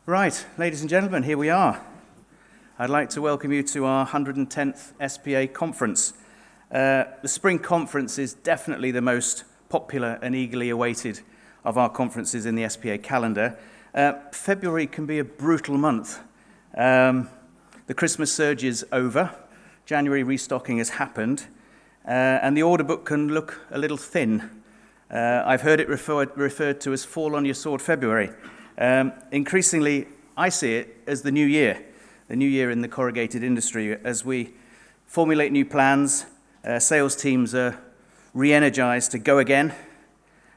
Right, ladies and gentlemen, here we are. I'd like to welcome you to our 110th SPA conference. The spring conference is definitely the most popular and eagerly awaited of our conferences in the SPA calendar. February can be a brutal month. The Christmas surge is over, January restocking has happened, and the order book can look a little thin. I've heard it referred to as fall on your sword February. Increasingly, I see it as the new year in the corrugated industry. As we formulate new plans, sales teams are re-energized to go again.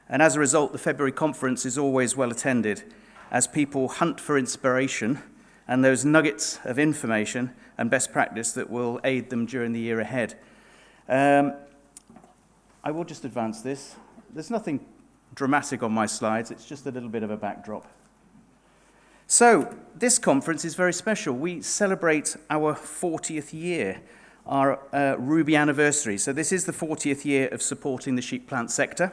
And as a result, the February conference is always well attended as people hunt for inspiration and those nuggets of information and best practice that will aid them during the year ahead. I will just advance this. There's nothing dramatic on my slides, it's just a little bit of a backdrop. So, this conference is very special. We celebrate our 40th year, our Ruby anniversary. So this is the 40th year of supporting the sheep plant sector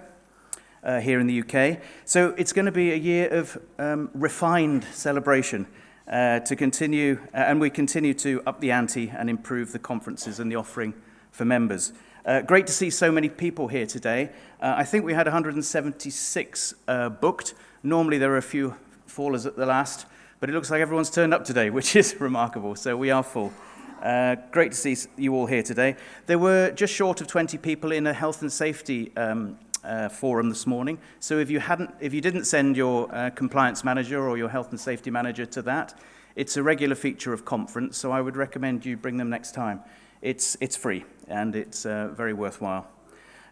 here in the UK. So it's going to be a year of refined celebration to continue, and we continue to up the ante and improve the conferences and the offering for members. Great to see so many people here today. I think we had 176 booked. Normally there are a few fallers at the last, but it looks like everyone's turned up today, which is remarkable, so we are full. Great to see you all here today. There were just short of 20 people in a health and safety forum this morning, so if you didn't send your compliance manager or your health and safety manager to that, it's a regular feature of conference, so I would recommend you bring them next time. It's free, and it's very worthwhile.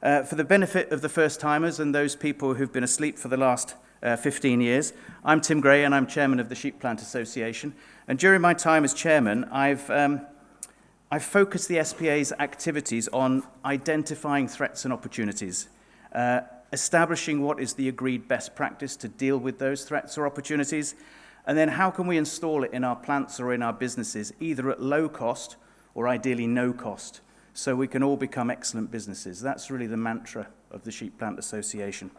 For the benefit of the first-timers and those people who've been asleep for the last 15 years. I'm Tim Gray, and I'm chairman of the Sheep Plant Association. And during my time as chairman, I've focused the SPA's activities on identifying threats and opportunities, establishing what is the agreed best practice to deal with those threats or opportunities, and then how can we install it in our plants or in our businesses, either at low cost or ideally no cost, so we can all become excellent businesses. That's really the mantra of the Sheep Plant Association.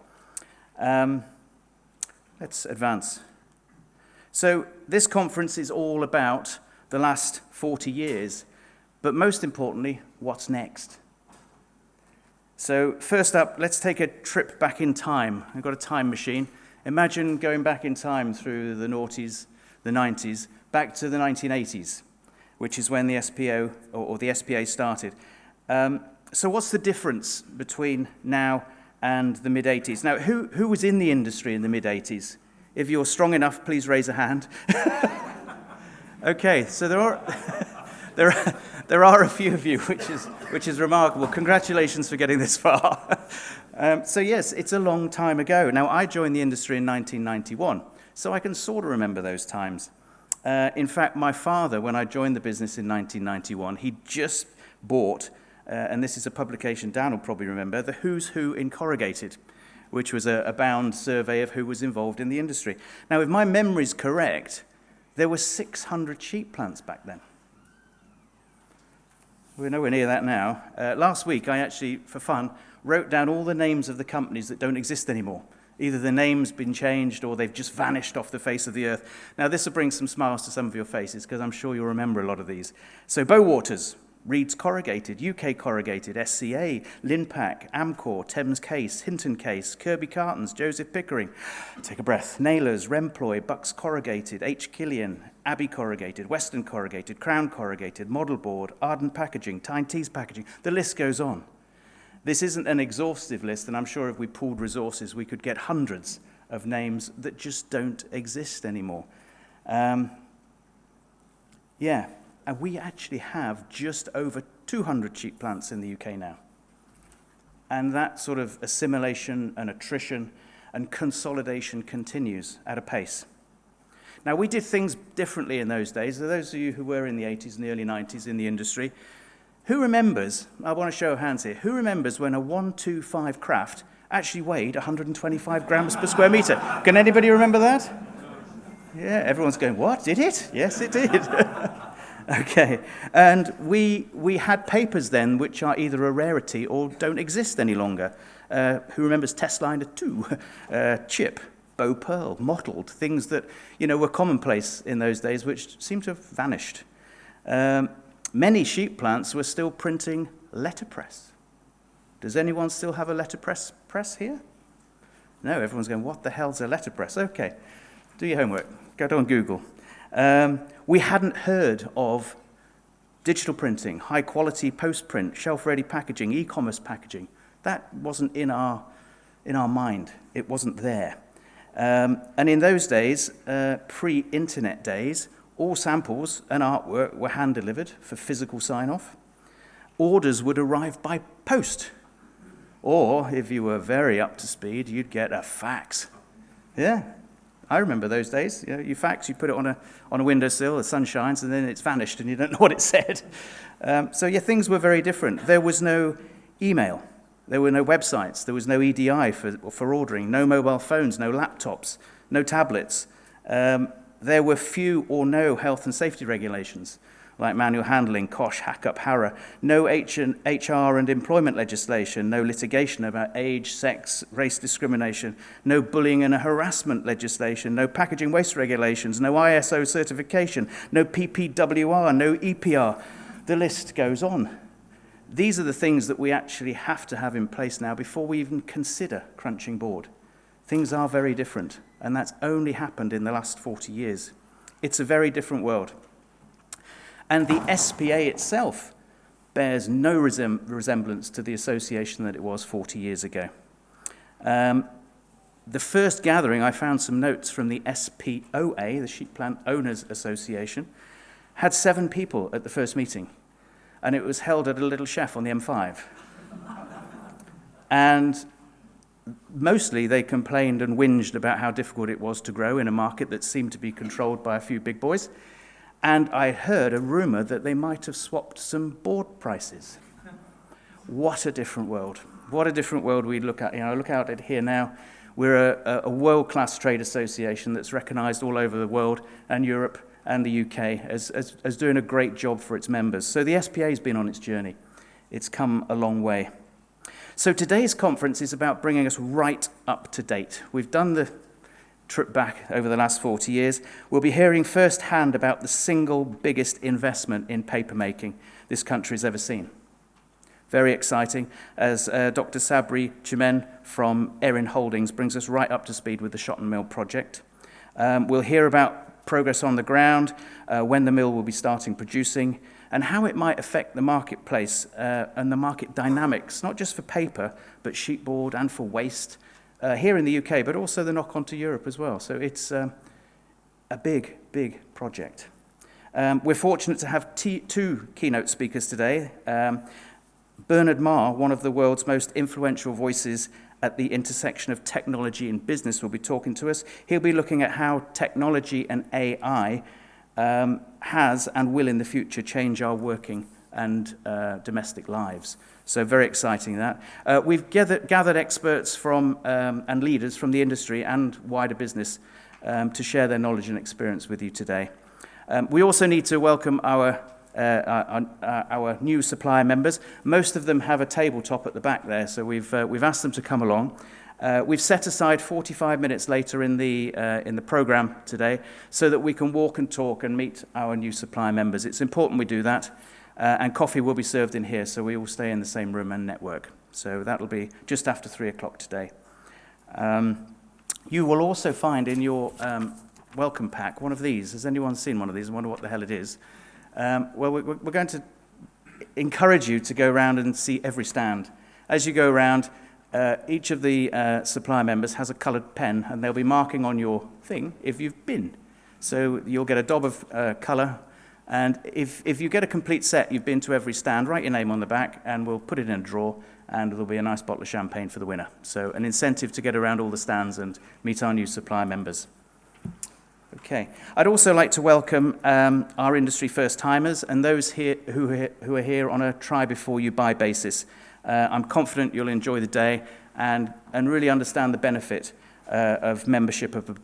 Let's advance. So this conference is all about the last 40 years, but most importantly, what's next? So first up, let's take a trip back in time. I've got a time machine. Imagine going back in time through the noughties, the 90s, back to the 1980s, which is when the SPO or the SPA started. So what's the difference between now and the mid-80s. Now, who was in the industry in the mid-80s? If you're strong enough, please raise a hand. Okay, so there are a few of you, which is remarkable. Congratulations for getting this far. So yes, it's a long time ago. Now, I joined the industry in 1991, so I can sort of remember those times. In fact, my father, when I joined the business in 1991, he just bought, and this is a publication Dan will probably remember, the Who's Who in Corrugated, which was a bound survey of who was involved in the industry. Now, if my memory's correct, there were 600 sheep plants back then. We're nowhere near that now. Last week, I actually, for fun, wrote down all the names of the companies that don't exist anymore. Either the name's been changed or they've just vanished off the face of the earth. Now, this will bring some smiles to some of your faces, because I'm sure you'll remember a lot of these. So, Bowaters, Reeds Corrugated, UK Corrugated, SCA, Linpack, Amcor, Thames Case, Hinton Case, Kirby Cartons, Joseph Pickering, take a breath, Nailers, Remploy, Bucks Corrugated, H. Killian, Abbey Corrugated, Western Corrugated, Crown Corrugated, Model Board, Arden Packaging, Tyne Tees Packaging. The list goes on. This isn't an exhaustive list, and I'm sure if we pooled resources, we could get hundreds of names that just don't exist anymore. And we actually have just over 200 sheep plants in the UK now. And that sort of assimilation and attrition and consolidation continues at a pace. Now, we did things differently in those days. So those of you who were in the 80s and the early 90s in the industry, who remembers, I want to show of hands here, who remembers when a 125 Kraft actually weighed 125 grams per square metre? Can anybody remember that? Yeah, everyone's going, what, did it? Yes, it did. Okay, and we had papers then which are either a rarity or don't exist any longer. Who remembers Testliner 2? Chip, Bow pearl, mottled, things that, were commonplace in those days, which seem to have vanished. Many sheep plants were still printing letterpress. Does anyone still have a letterpress here? No, everyone's going, what the hell's a letterpress? Okay, do your homework. Go on Google. We hadn't heard of digital printing, high-quality post-print, shelf-ready packaging, e-commerce packaging. That wasn't in our mind. It wasn't there. And in those days, pre-internet days, all samples and artwork were hand-delivered for physical sign-off. Orders would arrive by post. Or, if you were very up to speed, you'd get a fax. Yeah, I remember those days. You fax, you put it on a windowsill, the sun shines, and then it's vanished, and you don't know what it said. Things were very different. There was no email. There were no websites. There was no EDI for ordering, no mobile phones, no laptops, no tablets. There were few or no health and safety regulations, like manual handling, COSH, HACCP, HARA, no HR and employment legislation, no litigation about age, sex, race discrimination, no bullying and harassment legislation, no packaging waste regulations, no ISO certification, no PPWR, no EPR. The list goes on. These are the things that we actually have to have in place now before we even consider crunching board. Things are very different, and that's only happened in the last 40 years. It's a very different world. And the SPA itself bears no resemblance to the association that it was 40 years ago. The first gathering, I found some notes from the SPOA, the Sheep Plant Owners Association, had 7 people at the first meeting. And it was held at a little chef on the M5. And mostly they complained and whinged about how difficult it was to grow in a market that seemed to be controlled by a few big boys. And I heard a rumor that they might have swapped some board prices. What a different world. What a different world we look at. I look out at here now. We're a world-class trade association that's recognized all over the world and Europe and the UK as doing a great job for its members. So the SPA has been on its journey. It's come a long way. So today's conference is about bringing us right up to date. We've done the trip back over the last 40 years. We'll be hearing firsthand about the single biggest investment in papermaking this country's ever seen. Very exciting, as Dr. Sabri Chimen from Erin Holdings brings us right up to speed with the Shotton Mill project. We'll hear about progress on the ground, when the mill will be starting producing, and how it might affect the marketplace and the market dynamics, not just for paper, but sheetboard and for waste, here in the UK, but also the knock-on to Europe as well. So it's a big, big project. We're fortunate to have 2 keynote speakers today. Bernard Marr, one of the world's most influential voices at the intersection of technology and business, will be talking to us. He'll be looking at how technology and AI has and will in the future change our working and domestic lives. So very exciting that. We've gathered experts from and leaders from the industry and wider business to share their knowledge and experience with you today. We also need to welcome our new supplier members. Most of them have a tabletop at the back there, so we've asked them to come along. We've set aside 45 minutes later in the program today so that we can walk and talk and meet our new supplier members. It's important we do that, and coffee will be served in here, so we all stay in the same room and network. So that'll be just after 3 o'clock today. You will also find in your welcome pack one of these. Has anyone seen one of these? I wonder what the hell it is. Well, we're going to encourage you to go around and see every stand. As you go around, each of the supplier members has a coloured pen, and they'll be marking on your thing if you've been. So you'll get a daub of colour, and if you get a complete set, you've been to every stand, write your name on the back, and we'll put it in a drawer, and there'll be a nice bottle of champagne for the winner. So an incentive to get around all the stands and meet our new supplier members. Okay. I'd also like to welcome our industry first-timers and those here who are here on a try-before-you-buy basis. I'm confident you'll enjoy the day and really understand the benefit of membership of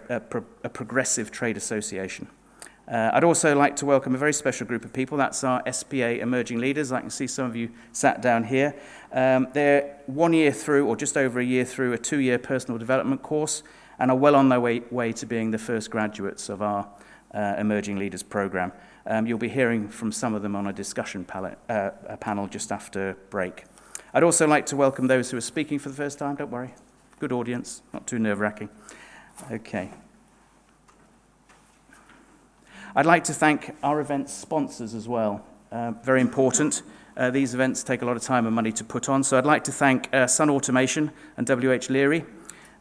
a progressive trade association. I'd also like to welcome a very special group of people. That's our SPA Emerging Leaders. I can see some of you sat down here. They're 1 year through, or just over a year through, a 2-year personal development course. and are well on their way to being the first graduates of our Emerging Leaders Programme. You'll be hearing from some of them on a discussion panel just after break. I'd also like to welcome those who are speaking for the first time. Don't worry, good audience, not too nerve-wracking. Okay. I'd like to thank our event sponsors as well. Very important. These events take a lot of time and money to put on, so I'd like to thank Sun Automation and W.H. Leary,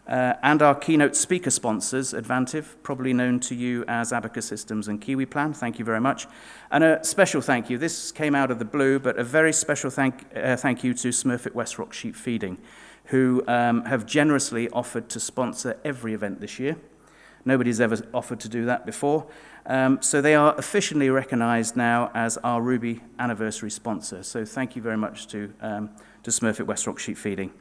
and our keynote speaker sponsors, Advantive, probably known to you as Abacus Systems and KiwiPlan. Thank you very much. And a special thank you. This came out of the blue, but a very special thank you to Smurfit Westrock Sheep Feeding, who have generously offered to sponsor every event this year. Nobody's ever offered to do that before. So they are officially recognized now as our Ruby anniversary sponsor. So thank you very much to Smurfit Westrock Sheep Feeding.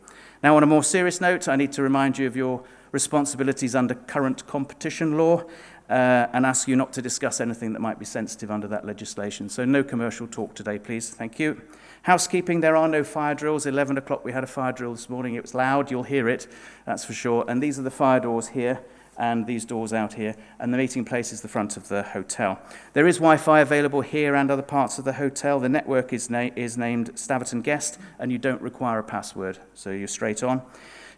Now, on a more serious note, I need to remind you of your responsibilities under current competition law and ask you not to discuss anything that might be sensitive under that legislation. So no commercial talk today, please. Thank you. Housekeeping, there are no fire drills. 11 o'clock we had a fire drill this morning. It was loud. You'll hear it, that's for sure. And these are the fire doors here, and these doors out here, and the meeting place is the front of the hotel. There is Wi-Fi available here and other parts of the hotel. The network is named Staverton Guest, and you don't require a password, so you're straight on.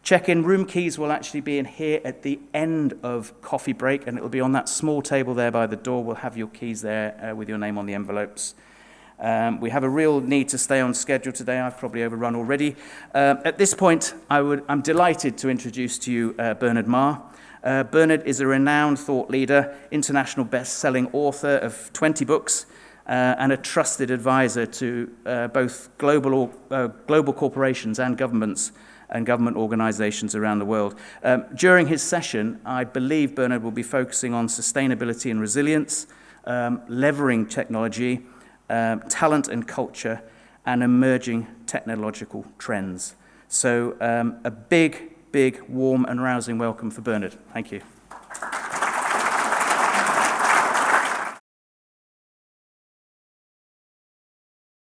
Check-in room keys will actually be in here at the end of coffee break, and it'll be on that small table there by the door. We'll have your keys there with your name on the envelopes. We have a real need to stay on schedule today. I've probably overrun already. At this point, I'm delighted to introduce to you Bernard Marr. Bernard is a renowned thought leader, international best-selling author of 20 books, and a trusted advisor to both global corporations and governments and government organizations around the world. During his session, I believe Bernard will be focusing on sustainability and resilience, levering technology, talent and culture, and emerging technological trends. So a big, warm and rousing welcome for Bernard. Thank you.